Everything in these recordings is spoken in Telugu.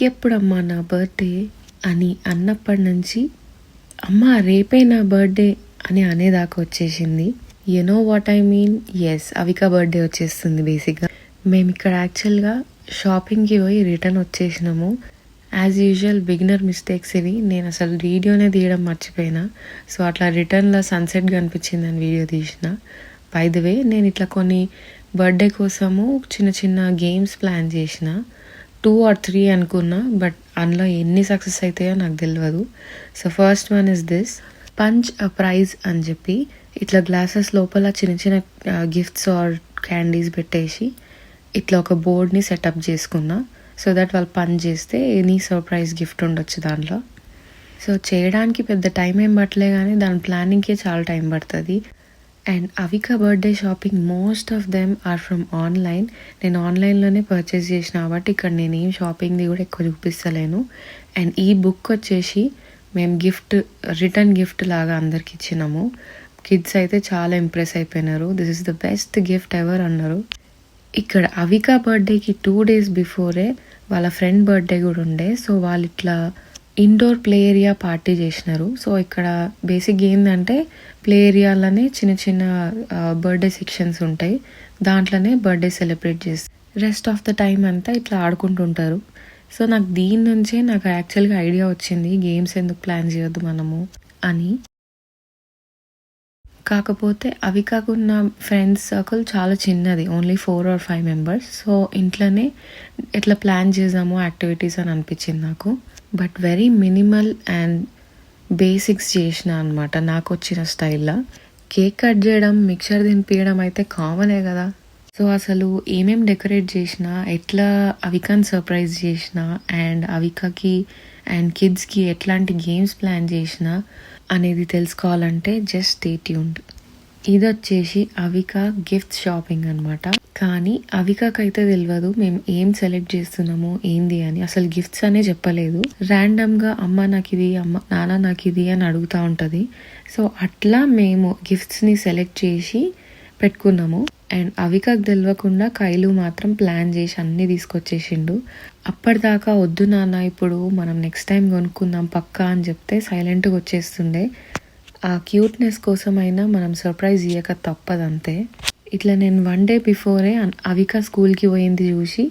నీకెప్పుడమ్మా నా బర్త్డే అని అన్నప్పటి నుంచి అమ్మ రేపే నా బర్త్డే అని అనేదాకా వచ్చేసింది. You know what I mean? Yes, Avika birthday వచ్చేస్తుంది బేసిక్గా. మేము ఇక్కడ యాక్చువల్గా షాపింగ్కి పోయి రిటర్న్ వచ్చేసినాము. యాజ్ యూజువల్ బిగినర్ మిస్టేక్స్ ఇవి. నేను అసలు వీడియోనే తీయడం మర్చిపోయినా. సో అట్లా రిటర్న్లో సన్సెట్ కనిపించిందని వీడియో తీసిన. బై ద వే నేను ఇట్లా కొన్ని బర్త్డే కోసము చిన్న చిన్న గేమ్స్ ప్లాన్ చేసిన. 2 or 3 అనుకున్నా, బట్ అందులో ఎన్ని సక్సెస్ అవుతాయో నాకు తెలియదు. So first one is this punch a praise అని చెప్పి ఇట్లా గ్లాసెస్ లోపల చిన్న చిన్న గిఫ్ట్స్ ఆర్ క్యాండీస్ పెట్టేసి ఇట్లా ఒక బోర్డ్ని సెటప్ చేసుకున్నా. సో దట్ వాళ్ళు పంచ్ చేస్తే ఎనీ సర్ప్రైజ్ గిఫ్ట్ ఉండొచ్చు దాంట్లో. సో చేయడానికి పెద్ద టైం ఏం పట్టలే, కానీ దాని ప్లానింగ్కే చాలా టైం పడుతుంది. And Avika birthday shopping most of them are from online. నేను ఆన్లైన్లోనే పర్చేస్ చేసిన కాబట్టి ఇక్కడ నేను ఏం షాపింగ్ది కూడా ఎక్కువ చూపిస్తలేను. అండ్ ఈ బుక్ వచ్చేసి మేము రిటర్న్ గిఫ్ట్ లాగా అందరికి ఇచ్చినాము. కిడ్స్ అయితే చాలా ఇంప్రెస్ అయిపోయినారు. This is the best gift ever అన్నారు. ఇక్కడ అవిక బర్త్డేకి 2 days బిఫోరే వాళ్ళ ఫ్రెండ్ బర్త్డే కూడా ఉండే. సో వాళ్ళు ఇట్లా ఇండోర్ ప్లే ఏరియా పార్టీ చేసినారు. సో ఇక్కడ బేసిక్ ఏంటంటే ప్లే ఏరియాలోనే చిన్న చిన్న బర్త్డే సెక్షన్స్ ఉంటాయి. దాంట్లోనే బర్త్డే సెలబ్రేట్ చేస్తారు. రెస్ట్ ఆఫ్ ద టైం అంతా ఇట్లా ఆడుకుంటుంటారు. సో నాకు దీని నుంచే నాకు యాక్చువల్గా ఐడియా వచ్చింది గేమ్స్ ఎందుకు ప్లాన్ చేయొద్దు మనము అని. కాకపోతే అవికకున్న ఫ్రెండ్స్ సర్కిల్ చాలా చిన్నది, ఓన్లీ 4 or 5 members. సో ఇంట్లోనే ఎట్లా ప్లాన్ చేద్దాము యాక్టివిటీస్ అని అనిపించింది నాకు. But very minimal and basics చేసిన అనమాట నాకు వచ్చిన స్టైల్లో. కేక్ కట్ చేయడం, మిక్చర్ తినిపించడం అయితే కామనే కదా. సో అసలు ఏమేమి డెకరేట్ చేసినా, ఎట్లా అవికాని సర్ప్రైజ్ చేసినా, అండ్ అవికకి అండ్ కిడ్స్కి ఎట్లాంటి గేమ్స్ ప్లాన్ చేసినా అనేది తెలుసుకోవాలంటే జస్ట్ స్టే ట్యూన్డ్. ఇది వచ్చేసి అవిక గిఫ్ట్ షాపింగ్ అనమాట. కానీ అవికకైతే తెలియదు మేము ఏం సెలెక్ట్ చేస్తున్నాము ఏంది అని. అసలు గిఫ్ట్స్ అనే చెప్పలేదు. ర్యాండమ్గా అమ్మ నాకు ఇది, అమ్మ నాన్న నాకు ఇది అని అడుగుతూ ఉంటుంది. సో అట్లా మేము గిఫ్ట్స్ని సెలెక్ట్ చేసి పెట్టుకున్నాము. అండ్ అవికకు తెలియకుండా కైలు మాత్రం ప్లాన్ చేసి అన్నీ తీసుకొచ్చేసిండు. అప్పటిదాకా వద్దు నాన్న ఇప్పుడు మనం నెక్స్ట్ టైం కొనుక్కుందాం పక్కా అని చెప్తే సైలెంట్గా వచ్చేస్తుండే. ఆ క్యూట్నెస్ కోసమైనా మనం సర్ప్రైజ్ ఇవ్వక తప్పదంతే. ఇట్లా నేను 1 day బిఫోరే అవిక స్కూల్కి పోయింది చూసి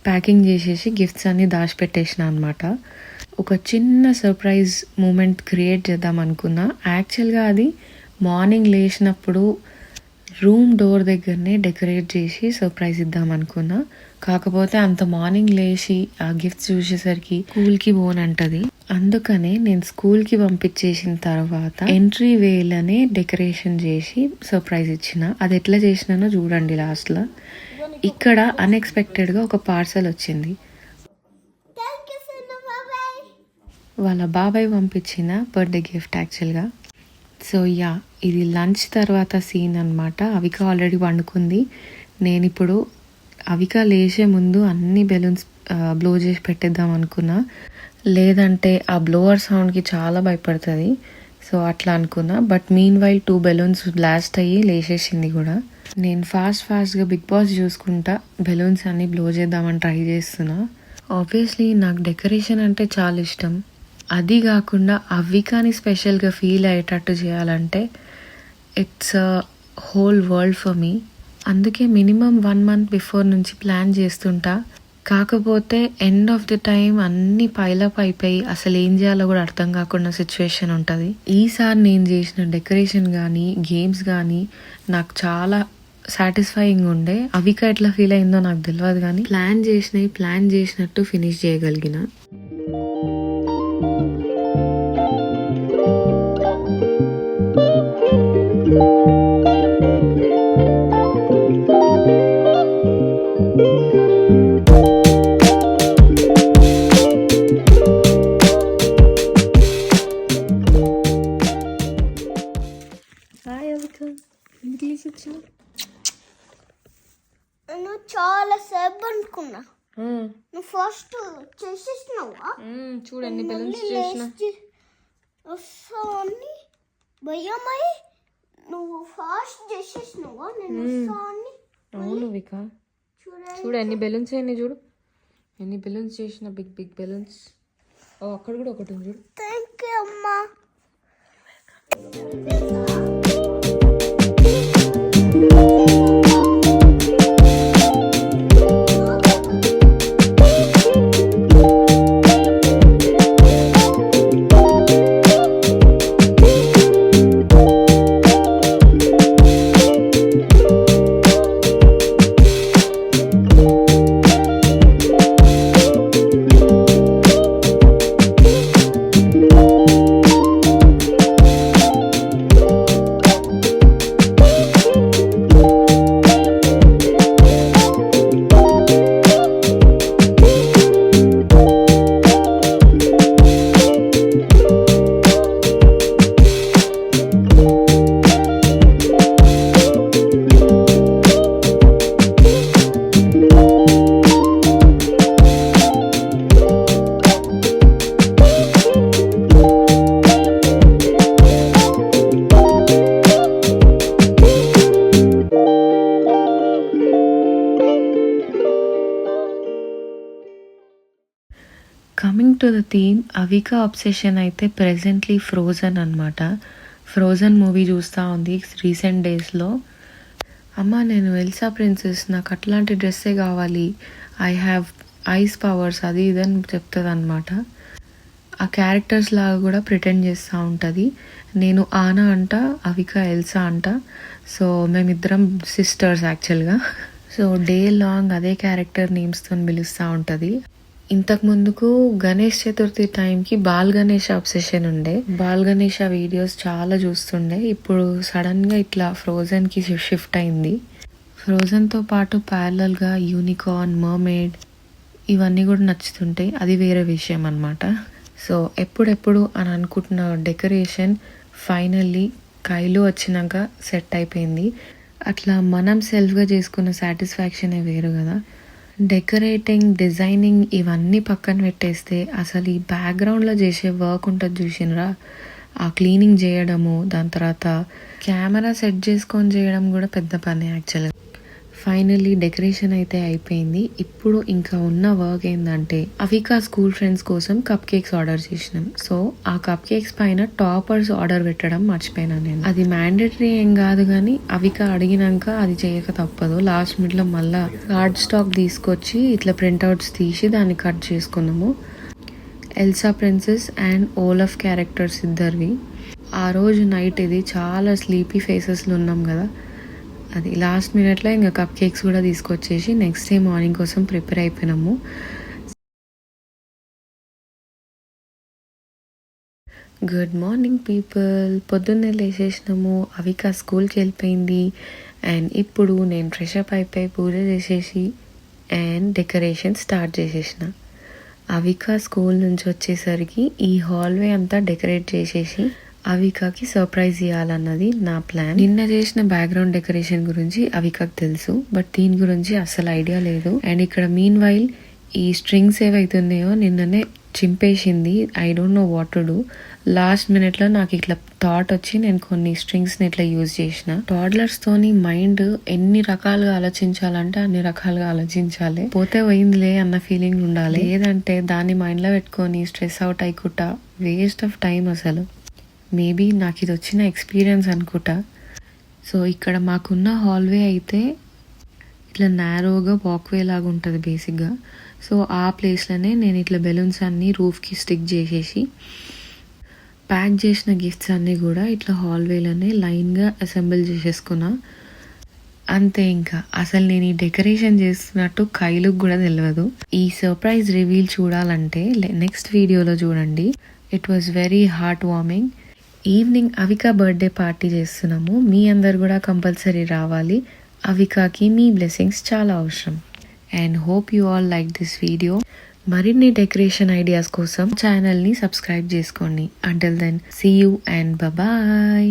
ప్యాకింగ్ చేసేసి గిఫ్ట్స్ అన్ని దాచిపెట్టేసిన అనమాట. ఒక చిన్న సర్ప్రైజ్ మూమెంట్ క్రియేట్ చేద్దాం అనుకున్నా. యాక్చువల్గా అది మార్నింగ్ లేచినప్పుడు రూమ్ డోర్ దగ్గరనే డెకరేట్ చేసి సర్ప్రైజ్ ఇద్దాం అనుకున్నా. కాకపోతే అంత మార్నింగ్ లేచి ఆ గిఫ్ట్స్ చూసేసరికి స్కూల్కి పోనంటది. అందుకనే నేను స్కూల్కి పంపించేసిన తర్వాత ఎంట్రీ వేలనే డెకరేషన్ చేసి సర్ప్రైజ్ ఇచ్చిన. అది ఎట్లా చేసినానో చూడండి లాస్ట్లో. ఇక్కడ అన్ఎక్స్పెక్టెడ్గా ఒక పార్సల్ వచ్చింది. వాళ్ళ బాబాయ్ పంపించిన బర్త్డే గిఫ్ట్ యాక్చువల్గా. సో యా, ఇది లంచ్ తర్వాత సీన్ అనమాట. అవిక ఆల్రెడీ వండుకుంది. నేను ఇప్పుడు అవిక లేచే ముందు అన్ని బెలూన్స్ బ్లో చేసి పెట్టేద్దాం అనుకున్నా. లేదంటే ఆ బ్లోవర్ సౌండ్కి చాలా భయపడుతుంది. సో అట్లా అనుకున్నా. But mean while 2 balloons blast అయ్యి లేచేసింది కూడా. నేను ఫాస్ట్గా బిగ్ బాస్ చూసుకుంటా బెలూన్స్ అన్ని బ్లో చేద్దామని ట్రై చేస్తున్నా. ఆబ్వియస్లీ నాకు డెకరేషన్ అంటే చాలా ఇష్టం. అది కాకుండా అవికాని స్పెషల్గా ఫీల్ అయ్యేటట్టు చేయాలంటే it's a whole world for me. అందుకే మినిమం 1 month బిఫోర్ నుంచి ప్లాన్ చేస్తుంటా. కాకపోతే ఎండ్ ఆఫ్ ది టైం అన్ని పైలప్ అయిపోయి అసలు ఏం చేయాలో కూడా అర్థం కాకుండా సిచ్యువేషన్ ఉంటుంది. ఈసారి నేను చేసిన డెకరేషన్ కానీ గేమ్స్ కానీ నాకు చాలా సాటిస్ఫైయింగ్ ఉండే. అవిక ఎట్లా ఫీల్ అయిందో నాకు తెలియదు, కానీ ప్లాన్ చేసినట్టు ఫినిష్ చేయగలిగిన. నువ్వు చాలా సేపు అనుకున్నా. నువ్వు ఫస్ట్ చేసేసినావా? చూడండి బెలూన్స్ చేసిన వస్తావని భయమై నువ్వు ఫాస్ట్ చేసేసినావా? నేను వస్తావని. అవును విక, చూడు ఎన్ని బెలూన్స్ అయినాయి చూడు. ఎన్ని బెలూన్స్ చేసిన బిగ్ బిగ్ బెలూన్స్. ఓ అక్కడ కూడా ఒకటి ఉంది చూడు. థ్యాంక్ యూ అమ్మా. Coming to the theme, Avika obsession అయితే ప్రెజెంట్లీ ఫ్రోజన్ అనమాట. ఫ్రోజన్ మూవీ చూస్తూ ఉంది రీసెంట్ డేస్లో. అమ్మ నేను ఎల్సా ప్రిన్సెస్, నాకు అట్లాంటి డ్రెస్సే కావాలి, ఐ హ్యావ్ ఐస్ పవర్స్, అది ఇదని చెప్తుంది అనమాట. ఆ క్యారెక్టర్స్ లాగా కూడా ప్రిటెండ్ చేస్తూ ఉంటుంది. నేను ఆనా అంట, అవిక ఎల్సా అంట. సో మేమిద్దరం సిస్టర్స్ యాక్చువల్గా. సో డే లాంగ్ అదే క్యారెక్టర్ నేమ్స్తో పిలుస్తూ ఉంటుంది. ఇంతకు ముందుకు గణేష్ చతుర్థి టైంకి బాల్ గణేష్ అబ్సెషన్ ఉండే. బాల్ గణేష్ వీడియోస్ చాలా చూస్తుండే. ఇప్పుడు సడన్గా ఇట్లా ఫ్రోజన్కి షిఫ్ట్ అయింది. ఫ్రోజన్తో పాటు ప్యారలల్గా యూనికార్న్, మర్మేడ్ ఇవన్నీ కూడా నచ్చుతుంటాయి. అది వేరే విషయం అనమాట. సో ఎప్పుడెప్పుడు అని అనుకుంటున్న డెకరేషన్ ఫైనల్లీ కైలు వచ్చినాక సెట్ అయిపోయింది. అట్లా మనం సెల్ఫ్గా చేసుకున్న సాటిస్ఫాక్షనే వేరు కదా. డెకరేటింగ్, డిజైనింగ్ ఇవన్నీ పక్కన పెట్టేస్తే అసలు ఈ బ్యాక్గ్రౌండ్లో చేసే వర్క్ ఉంటుంది చూసినరా, ఆ క్లీనింగ్ చేయడము, దాని తర్వాత కెమెరా సెట్ చేసుకొని చేయడం కూడా పెద్ద పని యాక్చువల్గా. ఫైనల్లీ డెకరేషన్ అయితే అయిపోయింది. ఇప్పుడు ఇంకా ఉన్న వర్క్ ఏంటంటే అవికా స్కూల్ ఫ్రెండ్స్ కోసం కప్ కేక్స్ ఆర్డర్ చేసినాం. సో ఆ కప్ కేక్స్ పైన టాపర్స్ ఆర్డర్ పెట్టడం మర్చిపోయినా నేను. అది మ్యాండేటరీ ఏం కాదు కానీ అవికా అడిగినాక అది చేయక తప్పదు. లాస్ట్ మినిట్లో మళ్ళా కార్డ్ స్టాక్ తీసుకొచ్చి ఇట్లా ప్రింట్అవుట్స్ తీసి దాన్ని కట్ చేసుకున్నాము. Elsa princess and Olaf characters ఇద్దరివి. ఆ రోజు నైట్ ఇది చాలా స్లీపీ ఫేసెస్లో ఉన్నాం కదా, అది లాస్ట్ మినిట్లో ఇంకా కప్ కేక్స్ కూడా తీసుకొచ్చేసి నెక్స్ట్ డే మార్నింగ్ కోసం ప్రిపేర్ అయిపోయినాము. Good morning people. పొద్దున్నే లేచేసినాము, అవిక స్కూల్కి వెళ్ళిపోయింది. అండ్ ఇప్పుడు నేను ఫ్రెషప్ అయిపోయి పూజ చేసేసి అండ్ డెకరేషన్ స్టార్ట్ చేసేసిన. అవిక స్కూల్ నుంచి వచ్చేసరికి ఈ హాల్వే అంతా డెకరేట్ చేసేసి అవికాకి సర్ప్రైజ్ ఇవ్వాలన్నది నా ప్లాన్. నిన్న చేసిన బ్యాక్గ్రౌండ్ డెకరేషన్ గురించి అవికాకి తెలుసు, బట్ దీని గురించి అస్సలు ఐడియా లేదు. అండ్ ఇక్కడ మీన్ వైల్ ఈ స్ట్రింగ్స్ ఏవైతున్నాయో నిన్ననే చింపేసింది. I don't know what to do. Last మినిట్లో నాకు ఇట్లా థాట్ వచ్చి నేను కొన్ని స్ట్రింగ్స్ని ఇట్లా యూజ్ చేసిన. టాడ్లర్స్తోని మైండ్ ఎన్ని రకాలుగా ఆలోచించాలంటే అన్ని రకాలుగా ఆలోచించాలి. పోతే పోయిందిలే అన్న ఫీలింగ్ ఉండాలి. లేదంటే దాన్ని మైండ్లో పెట్టుకొని స్ట్రెస్ అవుట్ అయ్యకుండా వేస్ట్ ఆఫ్ టైం అసలు. మేబీ నాకు ఇది వచ్చిన ఎక్స్పీరియన్స్ అనుకుంటా. సో ఇక్కడ మాకున్న హాల్వే అయితే ఇట్లా నేరోగా వాక్వే లాగా ఉంటుంది బేసిక్గా. సో ఆ ప్లేస్లోనే నేను ఇట్లా బెలూన్స్ అన్నీ రూఫ్కి స్టిక్ చేసేసి ప్యాక్ చేసిన గిఫ్ట్స్ అన్నీ కూడా ఇట్లా హాల్వేలోనే లైన్గా అసెంబుల్ చేసేసుకున్నా. అంతే, ఇంకా అసలు నేను ఈ డెకరేషన్ చేస్తున్నట్టు కైలుకు కూడా తెలియదు. ఈ సర్ప్రైజ్ రివీల్ చూడాలంటే నెక్స్ట్ వీడియోలో చూడండి. It was very heart warming. Evening Avika birthday party చేస్తున్నాము. మీ అందరు కూడా కంపల్సరీ రావాలి. అవికాకి మీ బ్లెస్సింగ్స్ చాలా అవసరం. And hope you all like this video. మరిన్ని డెకరేషన్ ఐడియాస్ కోసం ఛానల్ని సబ్స్క్రైబ్ చేసుకోండి. Until then see you and bye.